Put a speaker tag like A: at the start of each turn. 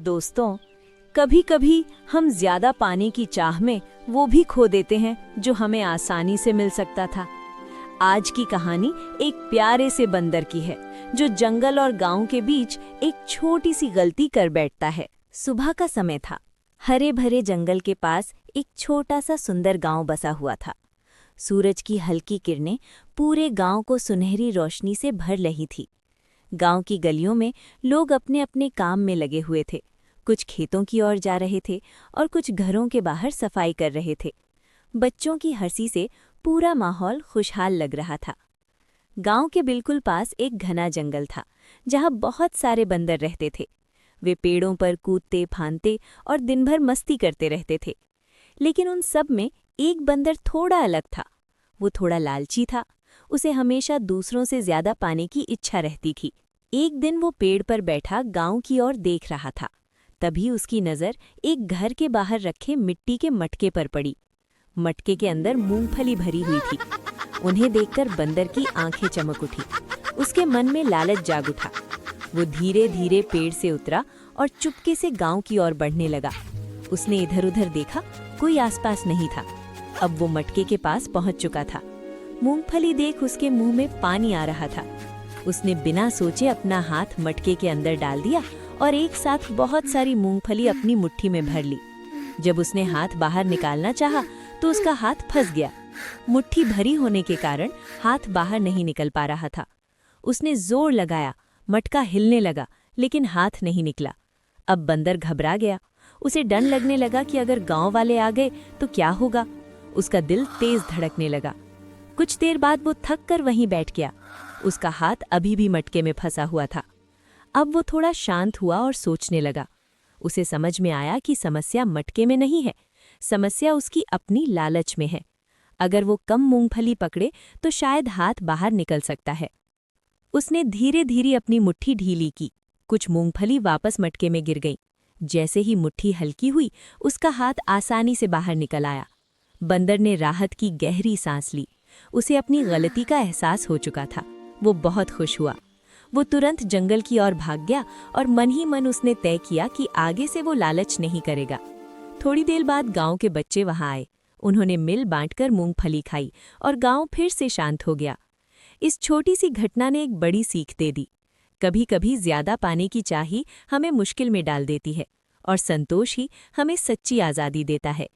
A: दोस्तों, कभी-कभी हम ज्यादा पानी की चाह में वो भी खो देते हैं जो हमें आसानी से मिल सकता था। आज की कहानी एक प्यारे से बंदर की है जो जंगल और गांव के बीच एक छोटी सी गलती कर बैठता है। सुबह का समय था। हरे भरे जंगल के पास एक छोटा सा सुंदर गांव बसा हुआ था। सूरज की हल्की किरणें पूरे गांव को सुनहरी रोशनी से भर रही थी। गांव की गलियों में लोग अपने अपने काम में लगे हुए थे। कुछ खेतों की ओर जा रहे थे और कुछ घरों के बाहर सफाई कर रहे थे। बच्चों की हंसी से पूरा माहौल खुशहाल लग रहा था। गांव के बिल्कुल पास एक घना जंगल था जहां बहुत सारे बंदर रहते थे। वे पेड़ों पर कूदते फांदते और दिन भर मस्ती करते रहते थे। लेकिन उन सब में एक बंदर थोड़ा अलग था। वो थोड़ा लालची था। उसे हमेशा दूसरों से ज्यादा पाने की इच्छा रहती थी। एक दिन वो पेड़ पर बैठा गांव की ओर देख रहा था। तभी उसकी नज़र एक घर के बाहर रखे मिट्टी के मटके पर पड़ी। मटके के अंदर मूंगफली भरी हुई थी। उन्हें देखकर बंदर की आंखें चमक उठी। उसके मन में लालच जाग उठा। वो धीरे धीरे पेड़ से उतरा और चुपके से गांव की ओर बढ़ने लगा। उसने इधर उधर देखा, कोई आसपास नहीं था। अब वो मटके के पास पहुंच चुका था। मूंगफली देख उसके मुंह में पानी आ रहा था। उसने बिना सोचे अपना हाथ मटके के अंदर डाल दिया और एक साथ बहुत सारी मूंगफली अपनी मुट्ठी में भर ली। जब उसने हाथ बाहर निकालना चाहा तो उसका हाथ फंस गया। मुट्ठी भरी होने के कारण हाथ बाहर नहीं निकल पा रहा था। उसने जोर लगाया, मटका हिलने लगा, लेकिन हाथ नहीं निकला। अब बंदर घबरा गया। उसे डर लगने लगा कि अगर गांव वाले आ गए तो क्या होगा। उसका दिल तेज धड़कने लगा। कुछ देर बाद वो थक कर वहीं बैठ गया। उसका हाथ अभी भी मटके में फंसा हुआ था। अब वो थोड़ा शांत हुआ और सोचने लगा। उसे समझ में आया कि समस्या मटके में नहीं है, समस्या उसकी अपनी लालच में है। अगर वो कम मूंगफली पकड़े तो शायद हाथ बाहर निकल सकता है। उसने धीरे धीरे अपनी मुट्ठी ढीली की। कुछ मूंगफली वापस मटके में गिर गई। जैसे ही मुट्ठी हल्की हुई, उसका हाथ आसानी से बाहर निकल आया। बंदर ने राहत की गहरी सांस ली। उसे अपनी गलती का एहसास हो चुका था। वो बहुत खुश हुआ। वो तुरंत जंगल की ओर भाग गया और मन ही मन उसने तय किया कि आगे से वो लालच नहीं करेगा। थोड़ी देर बाद गांव के बच्चे वहां आए। उन्होंने मिल बांटकर मूंगफली खाई और गांव फिर से शांत हो गया। इस छोटी सी घटना ने एक बड़ी सीख दे दी। कभी कभी ज्यादा पाने की चाह हमें मुश्किल में डाल देती है और संतोष ही हमें सच्ची आज़ादी देता है।